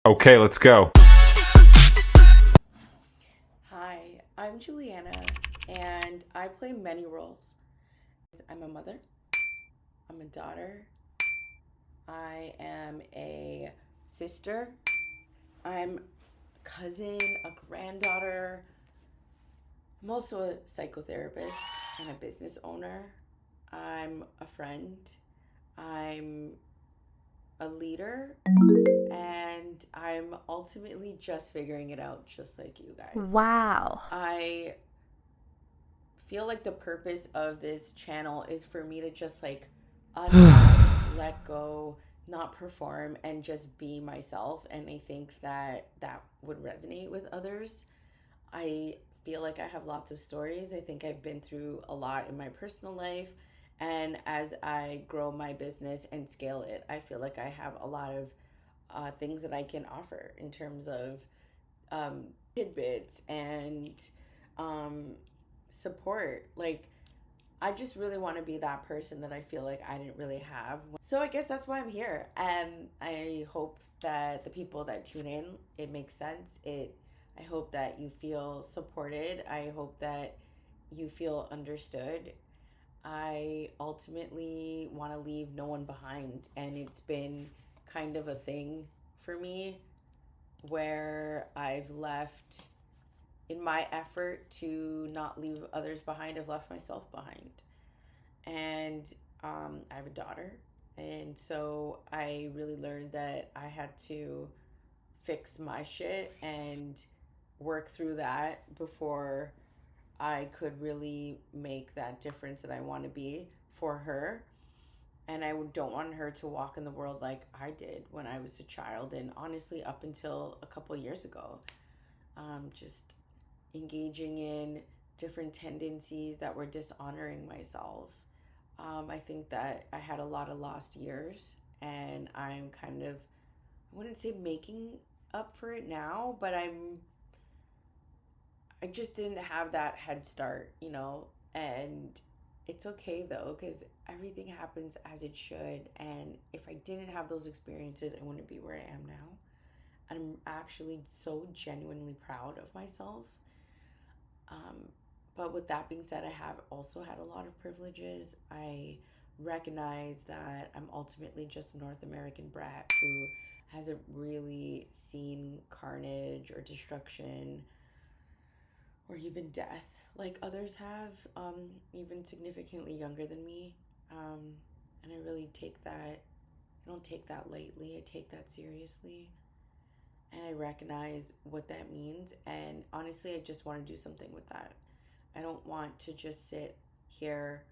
Okay, let's go. Hi, I'm Julianna, and I play many roles. I'm a mother, I'm a daughter, I am a sister, I'm a cousin, a granddaughter. I'm also a psychotherapist and a business owner. I'm a friend, I'm a leader, and I'm ultimately just figuring it out just like you guys. Wow. I feel like the purpose of this channel is for me to just like unmask, let go, not perform, and just be myself. And I think that that would resonate with others. I feel like I have lots of stories. I think I've been through a lot in my personal life. And as I grow my business and scale it, I feel like I have a lot of things that I can offer in terms of um, tidbits and um, support. Like, I just really want to be that person that I feel like I didn't really have. So I guess that's why I'm here. And I hope that the people that tune in, it makes sense. I hope that you feel supported. I hope that you feel understood. I ultimately want to leave no one behind. And it's been kind of a thing for me where I've left, in my effort to not leave others behind, I've left myself behind. And I have a daughter. And so I really learned that I had to fix my shit and work through that before I could really make that difference that I want to be for her. And I don't want her to walk in the world like I did when I was a child, and honestly, up until a couple of years ago, just engaging in different tendencies that were dishonoring myself. I think that I had a lot of lost years, and I'm kind of, I wouldn't say making up for it now, but I just didn't have that head start, and it's okay though, because everything happens as it should. And if I didn't have those experiences, I wouldn't be where I am now. And I'm actually so genuinely proud of myself. Um, but with that being said, I have also had a lot of privileges. I recognize that I'm ultimately just a North American brat who hasn't really seen carnage or destruction or even death like others have, even significantly younger than me. And I really take that, I don't take that lightly, I take that seriously. And I recognize what that means. And honestly, I just want to do something with that. I don't want to just sit here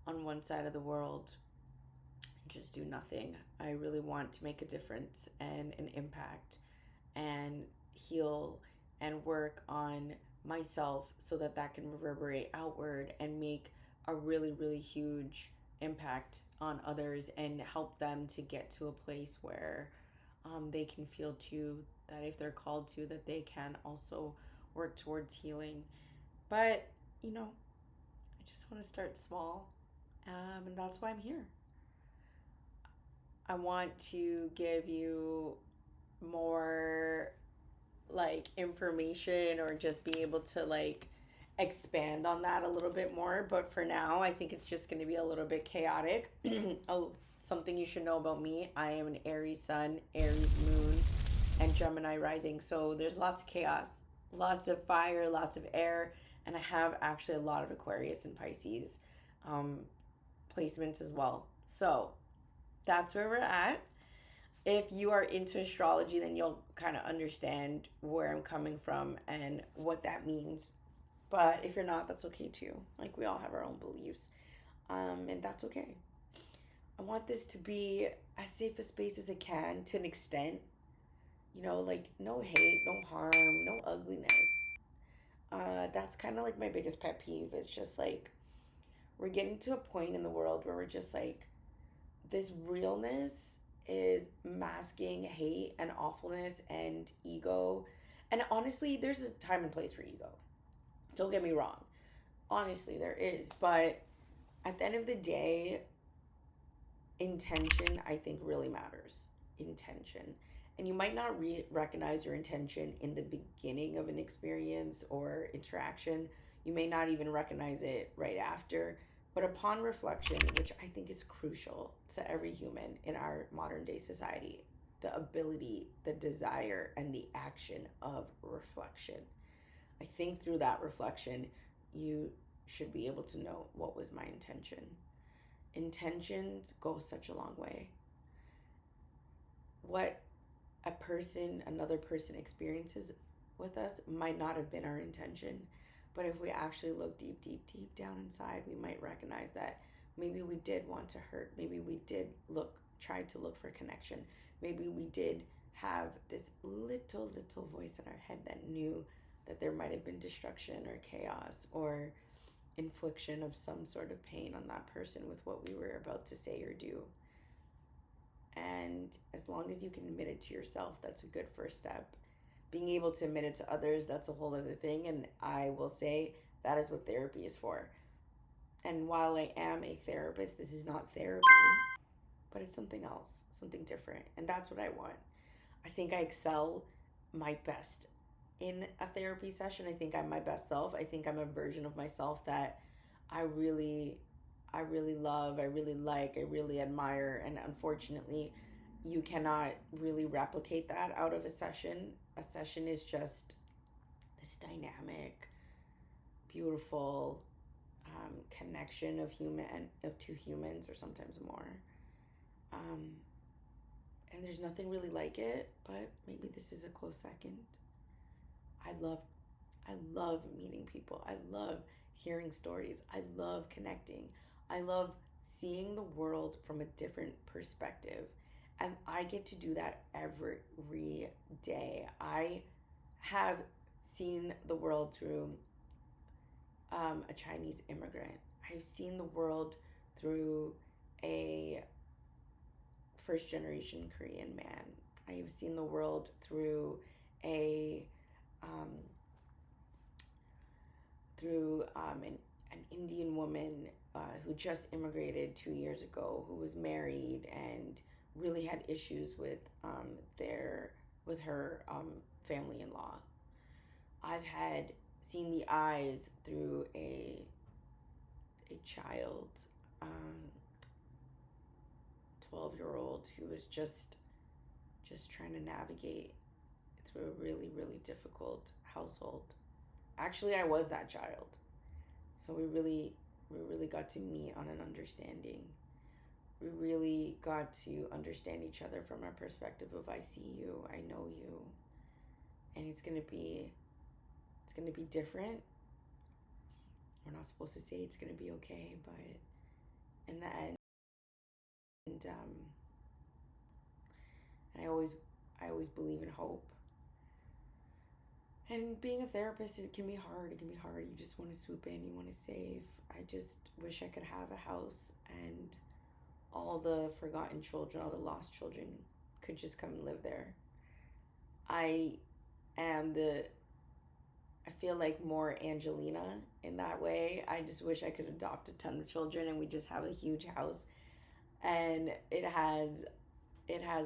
on one side of the world and just do nothing. I really want to make a difference and an impact and heal and work on myself so that that can reverberate outward and make a really, really huge impact on others and help them to get to a place where they can feel too that if they're called to, that they can also work towards healing. But, I just want to start small, and that's why I'm here. I want to give you more like information, or just be able to like expand on that a little bit more. But for now, I think it's just going to be a little bit chaotic. Something you should know about me: I am an Aries sun, Aries moon, and Gemini rising. So there's lots of chaos, lots of fire, lots of air. And I have actually a lot of Aquarius and Pisces um, placements as well. So that's where we're at. If you are into astrology, then you'll kind of understand where I'm coming from and what that means. But if you're not, that's okay too. Like, we all have our own beliefs, and that's okay. I want this to be as safe a space as it can, to an extent. Like, no hate, no harm, no ugliness. That's kind of like my biggest pet peeve. It's just like we're getting to a point in the world where we're just like, this realness is masking hate and awfulness and ego. And honestly, there's a time and place for ego. Don't get me wrong. Honestly, there is. But at the end of the day, intention, I think, really matters. Intention. And you might not recognize your intention in the beginning of an experience or interaction. You may not even recognize it right after. But upon reflection, which I think is crucial to every human in our modern day society, the ability, the desire, and the action of reflection. I think through that reflection, you should be able to know what was my intention. Intentions go such a long way. What another person experiences with us might not have been our intention. But if we actually look deep, deep, deep down inside, we might recognize that maybe we did want to hurt. Maybe we did try to look for connection. Maybe we did have this little voice in our head that knew that there might have been destruction or chaos or infliction of some sort of pain on that person with what we were about to say or do. And as long as you can admit it to yourself, that's a good first step. Being able to admit it to others, that's a whole other thing. And I will say that is what therapy is for. And while I am a therapist, this is not therapy, but it's something else, something different. And that's what I want. I think I excel my best in a therapy session. I think I'm my best self. I think I'm a version of myself that I really love, I really like, I really admire. And unfortunately, you cannot really replicate that out of a session. A session is just this dynamic, beautiful connection of two humans, or sometimes more. And there's nothing really like it, but maybe this is a close second. I love meeting people. I love hearing stories. I love connecting. I love seeing the world from a different perspective. And I get to do that every day. I have seen the world through a Chinese immigrant. I've seen the world through a first generation Korean man. I have seen the world through an Indian woman who just immigrated 2 years ago, who was married and really had issues with her family-in-law. I've seen the eyes through a child, 12-year-old who was just trying to navigate through a really, really difficult household. Actually, I was that child. So we really got to meet on an understanding. We really got to understand each other from a perspective of I see you, I know you. And it's gonna be different. We're not supposed to say it's gonna be okay, but in the end, I always believe in hope. And being a therapist, it can be hard. It can be hard. You just want to swoop in. You want to save. I just wish I could have a house and all the forgotten children, all the lost children could just come and live there. I feel like more Angelina in that way. I just wish I could adopt a ton of children and we just have a huge house. And it has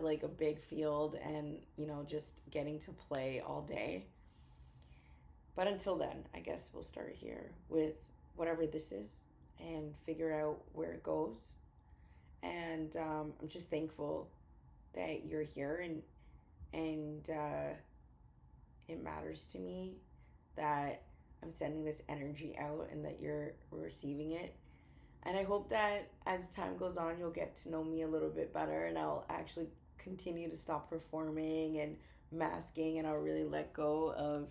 like a big field and, just getting to play all day. But until then, I guess we'll start here with whatever this is and figure out where it goes. And I'm just thankful that you're here and it matters to me that I'm sending this energy out and that you're receiving it. And I hope that as time goes on, you'll get to know me a little bit better and I'll actually continue to stop performing and masking, and I'll really let go of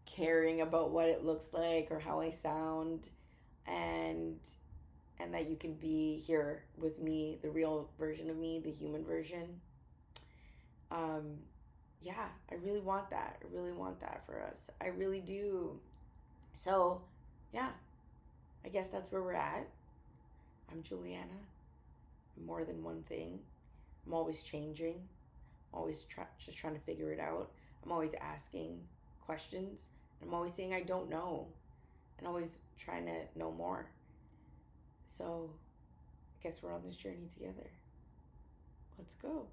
caring about what it looks like or how I sound, and that you can be here with me, the real version of me, the human version. Yeah, I really want that. I really want that for us. I really do. So, yeah, I guess that's where we're at. I'm Julianna. I'm more than one thing. I'm always changing. I'm always just trying to figure it out. I'm always asking questions. I'm always saying I don't know. And always trying to know more. So, I guess we're on this journey together. Let's go.